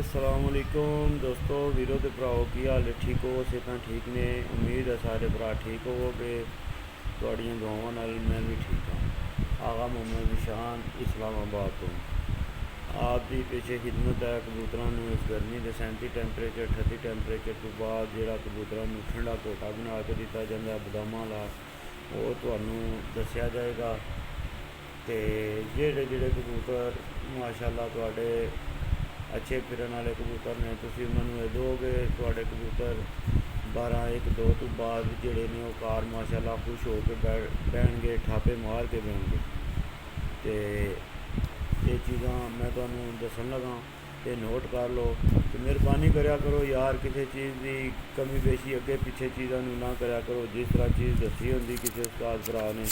असलामुअलैकुम दोस्तों वीरों ते भराओ की हाल है। ठीक हो सेहत ठीक ने। उम्मीद है सारे भरा ठीक होवोगे। तुहाड़ियां दुआवां नाल मैं भी ठीक हाँ। आगा मोहम्मद निशान इस्लामाबाद तो आप दी पेशे खिदमत है। कबूतरों इस गर्मी के 37 टैंपरेचर 38 टैंपरेचर तो बाद जो कबूतरों ठंडा घोटा बना के दिता जाता है बदामां वाला, वो तुहानू दस्या जाएगा। तो जेड़े जेड़े कबूतर माशाअल्लाह तुहाडे अच्छे फिरन वाले कबूतर ने, तुसीं उन्होंने ये दोगे तुहाडे कबूतर 12 1 2 तो बाद जोड़े ने वो कार माशाअल्लाह खुश होकर बहनगे, ठापे मार के बहनगे। तो ये चीज़ां मैं तुहानू दसन लगा, तो नोट कर लो। तो मेहरबानी करया करो यार, किसी चीज़ की कमी पेशी अगे पिछे चीज़ों ना करया करो। जिस तरह चीज़ दसी होंगी किसी उस्ताद भरा ने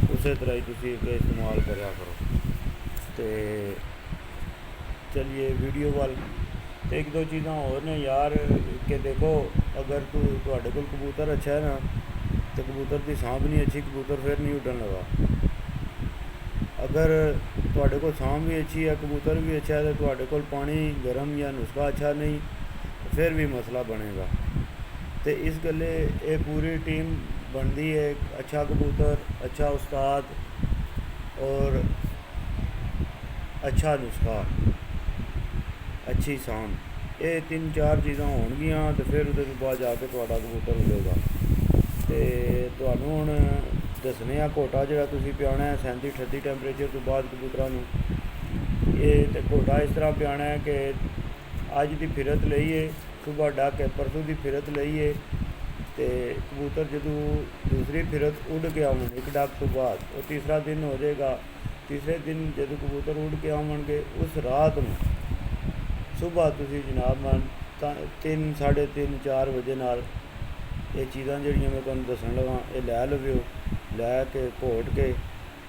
उस तरह ही तुसीं अगे इस्तेमाल करया करो। तो चलिए वीडियो वाल। तो एक दो चीज़ा और ने यार कि देखो, अगर तुहाडे कोल कबूतर अच्छा है ना, तो कबूतर की सांभ नहीं अच्छी, कबूतर फिर नहीं उड़न लगा। अगर तुहाडे कोल सांभ भी अच्छी है, कबूतर भी अच्छा है, तो तुहाडे कोल पानी गर्म या नुस्खा अच्छा नहीं, फिर भी मसला बनेगा। तो इस गल्ले ये पूरी टीम बनती है। अच्छा कबूतर, अच्छा उस्ताद और अच्छा नुस्खा, अच्छी सांभ, ये 3 4 चीज़ां होणगियां तो फिर उहदे बाद जाके तुहाडा कबूतर उड़ेगा। तो तुहानू हुण दसने आ घोटा जिहड़ा तुसीं पियाना है 37 38 टैंपरेचर तो बाद कबूतरां नू। ये तो घोटा इस तरह पियाना है कि अज की फिरत लईए, सुबह डक परसों की फिरत लईए, तो कबूतर जदों दूसरी फिरत उड़ के आवन एक डक तो बाद वो तीसरा दिन हो जाएगा। तीसरे दिन जदों कबूतर उड़ के आवणगे उस रात में सुबह तुसीं जनाब मन 3 3:30 4 बजे नाल ये चीज़ां जिहड़ियां मैं तुहानू दसन लगा ये लै लवेओ। लैके घोट के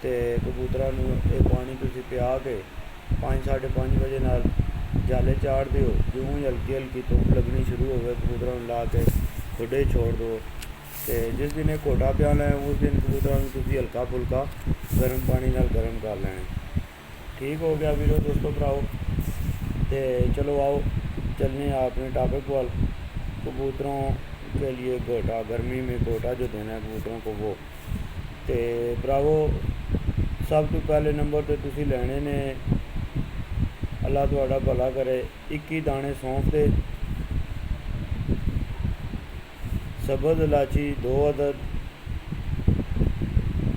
तो कबूतरां नू ये पानी तुसीं पिया के 5 5:30 बजे नाल जाले चाड़ दिओ। जिउं ही हल्की हल्की धुप्प लगनी शुरू होवे कबूतरां नू ला के खुडे छोड़ दो। तो जिस दिन ये घोटा पियाना है उस दिन कबूतरां नू तुसीं हल्का फुल्का गर्म पानी नाल गर्म कर लेना। ठीक हो गया वीरो दोस्तों भराओ। तो चलो आओ चलने अपने टॉपिक वाल। कबूतरों के लिए घोटा, गर्मी में घोटा जो देना है कबूतरों को वो। तो भरावो सब तो पहले नंबर पर तुसीं लैने ने, अल्लाह तुहाडा भला करे, 21 दाने सौंफ दे, सब्ज़ इलायची 2 अदद,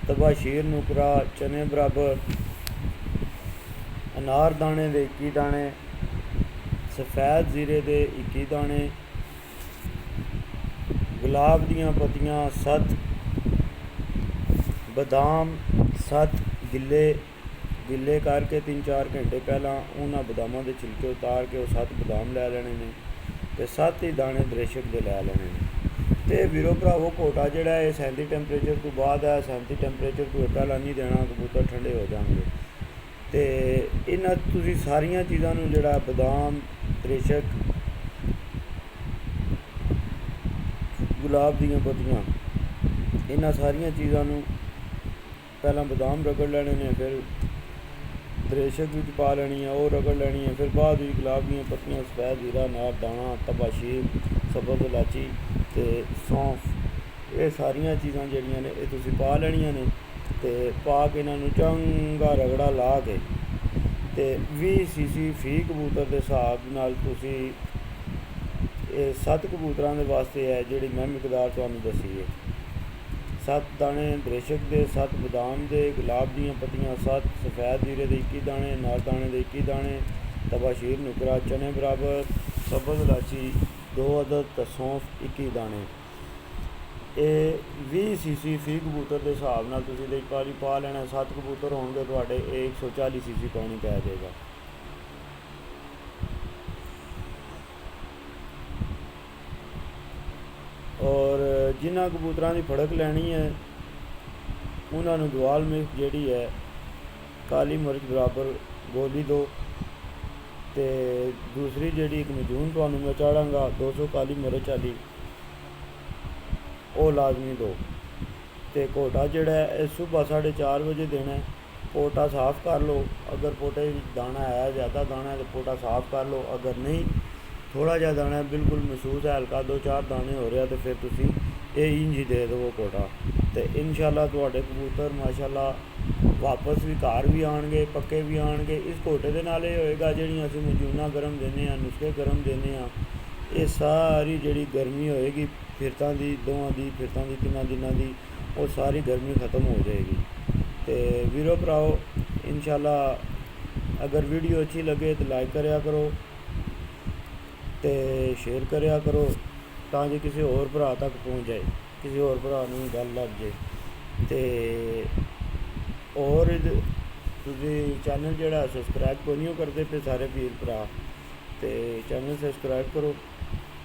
तबाशीर नुकरा चने बराबर, अनार दाने दे 21 दाने, सफ़ैद ज़ीरे दे 21 दाने, गुलाब दियाँ पत्तियाँ 7, बदाम 7 गिले करके 3 4 घंटे पहला उन्होंने बदामों के छिलके उतार के 7 बदाम लै लेने ने, तो 7 ही दाने दरेशक के लै लेने ने। तो वीरो भरावो घोटा जिहड़ा है 37 टैंपरेचर तो बाद है, 37 टैंपरेचर तो पहला नहीं देना, कबूतर ठंडे हो जाएंगे। तो इन्हां तुसीं सारियां चीज़ां नूं जिहड़ा बदाम दरेशक गुलाब दियाँ पत्तियाँ इन्हां सारियां चीज़ां नूं पहला बदाम रगड़ लेने ने, फिर दरेशक विच पा लेनी है वो रगड़ लेनी है, फिर बाद गुलाब दियाँ पत्तियाँ सफ़ैद ज़ीरा नार दाना तबाशीर सब्ज़ इलायची तो सौंफ, ये सारियां चीज़ां जिहड़ियां ने ये तुसीं पा लेनियां ने। तो पा के इन्हां चंगा रगड़ा ला के तो 20 cc फी कबूतर के हिसाब नाल तुसीं 7 कबूतरां दे वास्ते है जिहड़ी मैं मिकदार तुहानू दसी है। 7 दाने दरेशक दे, 7 बदाम दे, गुलाब दियाँ पत्तियाँ 7, सफ़ैद ज़ीरे दे 21 दाने, नार दाने दे 21 दाने, तबाशीर नुकरा चने बराबर, सब्ज़ इलायची 2 अदद तो सौंफ 21 दाने। ये 20 cc फी कबूतर के हिसाब नाल तुसीं दे पानी पा लेना। 7 कबूतर होणगे तुहाडे 140 cc पानी पै जाएगा। और जिन्हां कबूतरां की फड़क लैनी है उन्होंने दवाल मिर्च जिहड़ी है काली मिर्च बराबर गोली दो। तो दूसरी जिहड़ी एक मजून तुहानू मैं चाड़ांगा 200 काली मिर्च वाली वो लाजमी दो। तो घोटा जिहड़ा है सुबह 4:30 बजे देना है पोटा साफ़ कर लो। अगर पोटे दाना है ज़्यादा दाना है तो पोटा साफ़ कर लो, अगर नहीं थोड़ा जहा दाना है बिल्कुल महसूस है हल्का 2-4 दाने हो रहा तो फिर तुसी ये इंज ही दे दो कोटा। तो इंशाल्लाह तुहाडे कबूतर माशाल्लाह वापस भी घर भी आएंगे, पक्के भी आएंगे। इस कोटे के नाल ये होएगा जिहड़ियां असीं मजूना गरम देने आ, नुस्खे गरम देने आ, ये सारी जिहड़ी गर्मी होएगी फिरतां दी, दोवां दी फिरतां दी, 3 दिनां दी, वो सारी गर्मी ख़त्म हो जाएगी। तो वीरो भराओ इंशाल्लाह अगर वीडियो अच्छी लगे तो लाइक करया करो तो शेयर करया करो ताकि किसी और भरा तक पहुँच जाए, किसी और भरा नूं गल लग जाए। तो और तुसीं चैनल जिहड़ा सबसक्राइब कोई नहीं करते पे सारे वीर भरा, तो चैनल सबसक्राइब करो।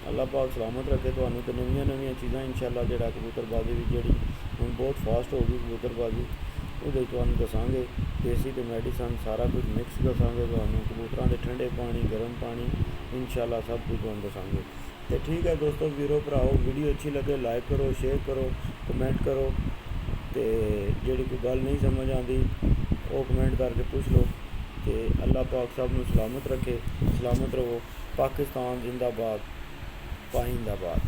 अल्लाह पाक सलामत रखे तुहानूं ते नवीं नवीं चीज़ां इंशाल्लाह जिहड़ा कबूतरबाजी भी जिहड़ी हुण बहुत फास्ट हो गई कबूतरबाजी, ਉਹਦੇ ਤੁਹਾਨੂੰ ਦੱਸਾਂਗੇ। देसी तो मेडिसन सारा कुछ मिक्स दसांगे ਤੁਹਾਨੂੰ, कबूतरां दे ठंडे पानी गर्म पानी इंशाल्लाह सब कुछ ਤੁਹਾਨੂੰ दसांगे। तो ठीक है दोस्तों वीरो भराओ, वीडियो अच्छी लगे लाइक करो, शेयर करो, कमेंट करो, तो जिहड़ी कोई गल नहीं समझ आती वो कमेंट करके पूछ लो। तो अल्लाह पाक सब नूं सलामत रखे, सलामत रहो। पाकिस्तान जिंदाबाद, पाइंदाबाद।